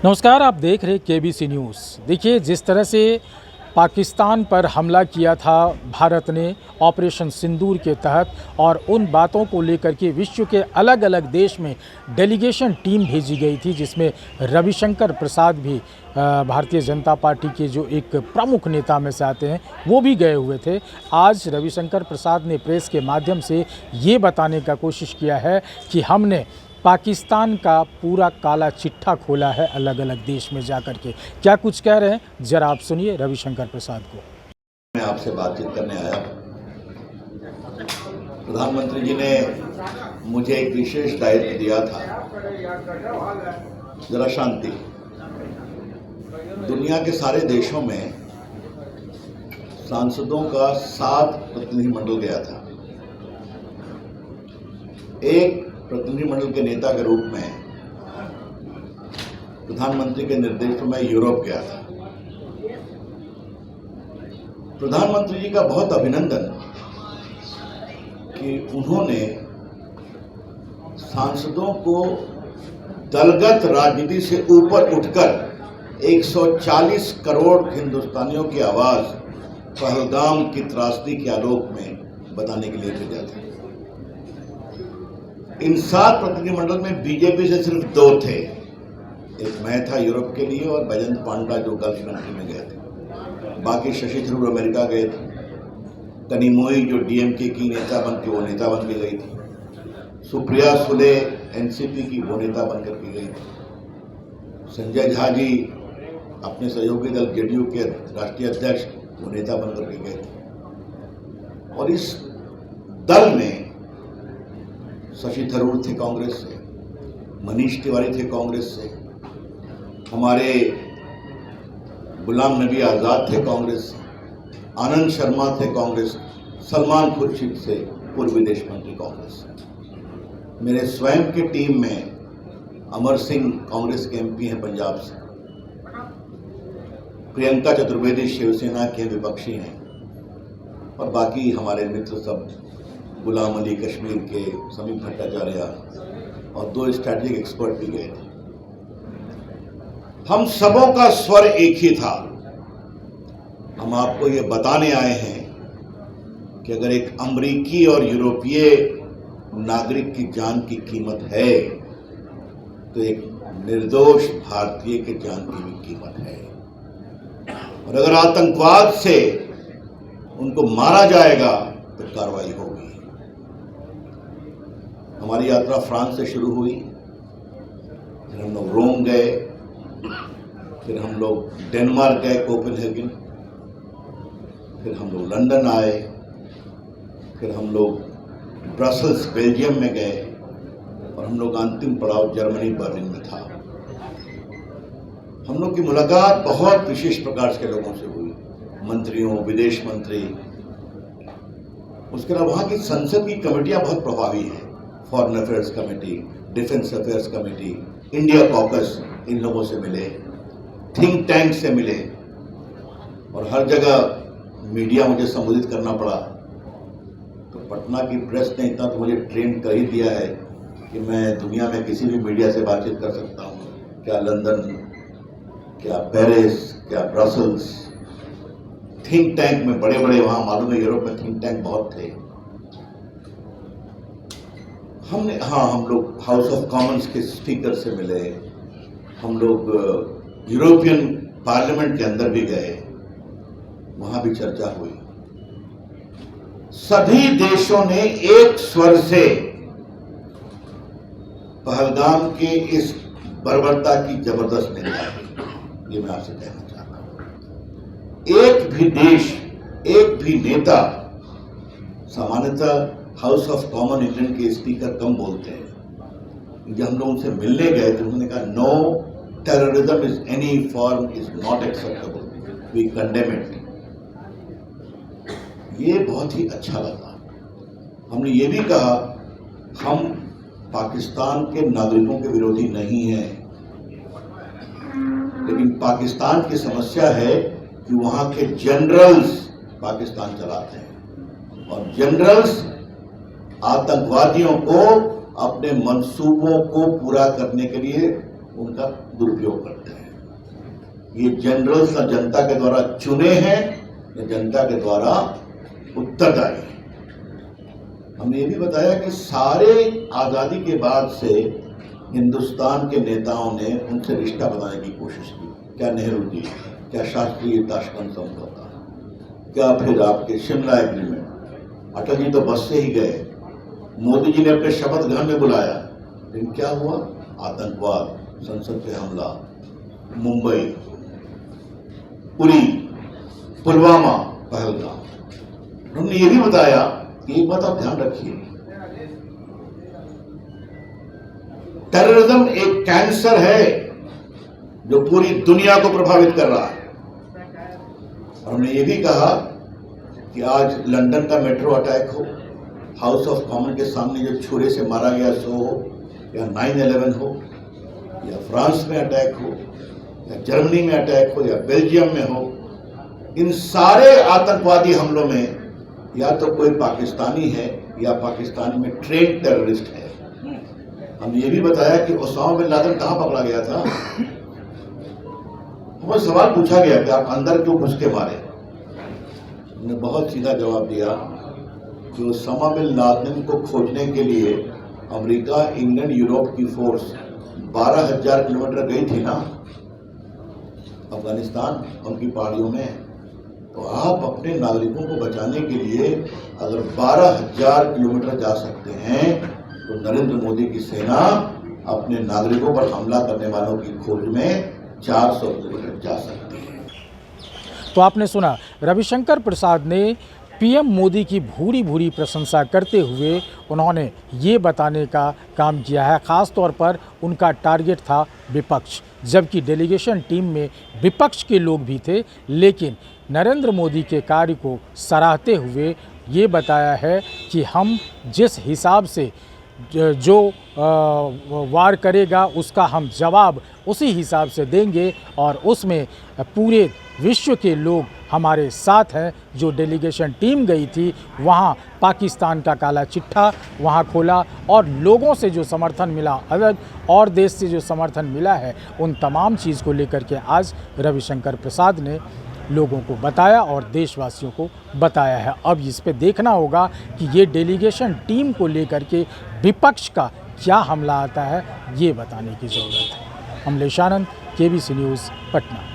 नमस्कार, आप देख रहे केबीसी न्यूज़। देखिए, जिस तरह से पाकिस्तान पर हमला किया था भारत ने ऑपरेशन सिंदूर के तहत और उन बातों को लेकर के विश्व के अलग अलग देश में डेलीगेशन टीम भेजी गई थी, जिसमें रविशंकर प्रसाद भी भारतीय जनता पार्टी के जो एक प्रमुख नेता में से आते हैं, वो भी गए हुए थे। आज रविशंकर प्रसाद ने प्रेस के माध्यम से ये बताने का कोशिश किया है कि हमने पाकिस्तान का पूरा काला चिट्ठा खोला है अलग अलग देश में जाकर के। क्या कुछ कह रहे हैं, जरा आप सुनिए रविशंकर प्रसाद को। मैं आपसे बातचीत करने आया। प्रधानमंत्री जी ने मुझे एक विशेष दायित्व दिया था, जरा शांति। दुनिया के सारे देशों में सांसदों का 7 प्रतिनिधिमंडल गया था। एक प्रतिनिधिमंडल के नेता के रूप में प्रधानमंत्री के निर्देश पर मैं यूरोप गया था। प्रधानमंत्री जी का बहुत अभिनंदन कि उन्होंने सांसदों को दलगत राजनीति से ऊपर उठकर 140 करोड़ हिंदुस्तानियों की आवाज पहलगाम की त्रासदी के आलोक में बताने के लिए भेजा था। इन 7 प्रतिनिधिमंडल में बीजेपी से सिर्फ 2 थे। एक मैं था यूरोप के लिए और बैजंत पांडा जो गल्फ कंट्री में गए थे। बाकी शशि थरूर अमेरिका गए थे। कनिमोई जो डीएमके की नेता बन के वो नेता बन के गई थी। सुप्रिया सुले एनसीपी की वो नेता बनकर के गई थी। संजय झा जी अपने सहयोगी दल जेडीयू के राष्ट्रीय अध्यक्ष वो नेता बनकर के गए थे। और इस दल में शशि थरूर थे कांग्रेस से, मनीष तिवारी थे कांग्रेस से, हमारे गुलाम नबी आज़ाद थे कांग्रेस से, आनंद शर्मा थे कांग्रेस, सलमान खुर्शीद से पूर्व विदेश मंत्री कांग्रेस से। मेरे स्वयं की टीम में अमर सिंह कांग्रेस के एमपी हैं पंजाब से, प्रियंका चतुर्वेदी शिवसेना के विपक्षी हैं और बाकी हमारे मित्र सब गुलाम अली कश्मीर के, समीप भट्टाचार्य और 2 स्ट्रैटेजिक एक्सपर्ट भी गए थे। हम सबों का स्वर एक ही था। हम आपको ये बताने आए हैं कि अगर एक अमेरिकी और यूरोपीय नागरिक की जान की कीमत है तो एक निर्दोष भारतीय के जान की भी कीमत है। और अगर आतंकवाद से उनको मारा जाएगा तो कार्रवाई होगी। हमारी यात्रा फ्रांस से शुरू हुई, फिर हम लोग रोम गए, फिर हम लोग डेनमार्क गए कोपेनहेगन, फिर हम लोग लंदन आए, फिर हम लोग ब्रसल्स बेल्जियम में गए और हम लोग अंतिम पड़ाव जर्मनी बर्लिन में था। हम लोग की मुलाकात बहुत विशेष प्रकार के लोगों से हुई, मंत्रियों, विदेश मंत्री। उसके अलावा वहाँ की संसद की कमेटियां बहुत प्रभावी हैं। Foreign affairs committee, defence affairs committee, India caucus, इन लोगों से मिले, थिंक टैंक से मिले और हर जगह मीडिया मुझे संबोधित करना पड़ा। तो पटना की प्रेस ने इतना तो मुझे ट्रेन कर ही दिया है कि मैं दुनिया में किसी भी मीडिया से बातचीत कर सकता हूँ। क्या लंदन, क्या पेरिस, क्या ब्रसल्स। थिंक टैंक में बड़े बड़े, वहाँ मालूम है यूरोप में थिंक टैंक बहुत थे। हम लोग हाउस ऑफ कॉमन्स के स्पीकर से मिले, हम लोग यूरोपियन पार्लियामेंट के अंदर भी गए, वहां भी चर्चा हुई। सभी देशों ने एक स्वर से पहलगाम के इस बर्बरता की जबरदस्त निंदा की। ये मैं आपसे कहना चाहता हूं। एक भी देश, एक भी नेता, सामान्यतः हाउस ऑफ कॉमन इंग्लैंड के स्पीकर कम बोलते हैं। जब हम लोग उनसे मिलने गए तो उन्होंने कहा no terrorism is any form is not acceptable, we condemn it. ये बहुत ही अच्छा लगा। हमने ये भी कहा हम पाकिस्तान के नागरिकों के विरोधी नहीं हैं, लेकिन पाकिस्तान की समस्या है कि वहां के जनरल्स पाकिस्तान चलाते हैं और जनरल्स आतंकवादियों को अपने मंसूबों को पूरा करने के लिए उनका दुरुपयोग करते हैं। ये जनरल्स ना जनता के द्वारा चुने हैं या जनता के द्वारा उत्तरदायी हैं। हमने ये भी बताया कि सारे आज़ादी के बाद से हिंदुस्तान के नेताओं ने उनसे रिश्ता बनाने की कोशिश की। क्या नेहरू जी, क्या शास्त्री ताशकंद समझौता, क्या फिर आपके शिमला एग्रीमेंट। अटल जी तो बस से ही गए, मोदी जी ने अपने शपथ ग्रहण में बुलाया, लेकिन क्या हुआ? आतंकवाद, संसद पे हमला, मुंबई, उरी, पुलवामा, पहलगाम। हमने ये भी बताया कि एक बात आप ध्यान रखिए, टेररिज्म एक कैंसर है जो पूरी दुनिया को प्रभावित कर रहा है। और हमने ये भी कहा कि आज लंदन का मेट्रो अटैक हो, हाउस ऑफ कॉमन के सामने जो छुरे से मारा गया सो हो, या 9/11 हो, या फ्रांस में अटैक हो, या जर्मनी में अटैक हो, या बेल्जियम में हो, इन सारे आतंकवादी हमलों में या तो कोई पाकिस्तानी है या पाकिस्तान में ट्रेन टेररिस्ट है। हमने ये भी बताया कि ओसामा बिन लादेन कहां पकड़ा गया था। हमें सवाल पूछा गया कि आप अंदर क्यों घुस के मारे। हमने बहुत सीधा जवाब दिया कि ओसामा बिन लादेन को खोजने के लिए अमेरिका, इंग्लैंड, यूरोप की फोर्स 12,000 किलोमीटर गई थी ना अफगानिस्तान, उनकी पहाड़ियों में। तो आप अपने नागरिकों को बचाने के लिए अगर 12,000 किलोमीटर जा सकते हैं तो नरेंद्र मोदी की सेना अपने नागरिकों पर हमला करने वालों की खोज में 400 किलोमीटर जा सकती है। तो आपने सुना, रविशंकर प्रसाद ने पीएम मोदी की भूरी भूरी प्रशंसा करते हुए उन्होंने ये बताने का काम किया है। ख़ास तौर पर उनका टारगेट था विपक्ष, जबकि डेलीगेशन टीम में विपक्ष के लोग भी थे, लेकिन नरेंद्र मोदी के कार्य को सराहते हुए ये बताया है कि हम जिस हिसाब से जो वार करेगा उसका हम जवाब उसी हिसाब से देंगे, और उसमें पूरे विश्व के लोग हमारे साथ हैं। जो डेलीगेशन टीम गई थी वहाँ पाकिस्तान का काला चिट्ठा वहाँ खोला, और लोगों से जो समर्थन मिला, अलग और देश से जो समर्थन मिला है, उन तमाम चीज़ को लेकर के आज रविशंकर प्रसाद ने लोगों को बताया और देशवासियों को बताया है। अब इस पे देखना होगा कि ये डेलीगेशन टीम को लेकर के विपक्ष का क्या हमला आता है, ये बताने की ज़रूरत है। अमलेश आनंद, केबीसी न्यूज़, पटना।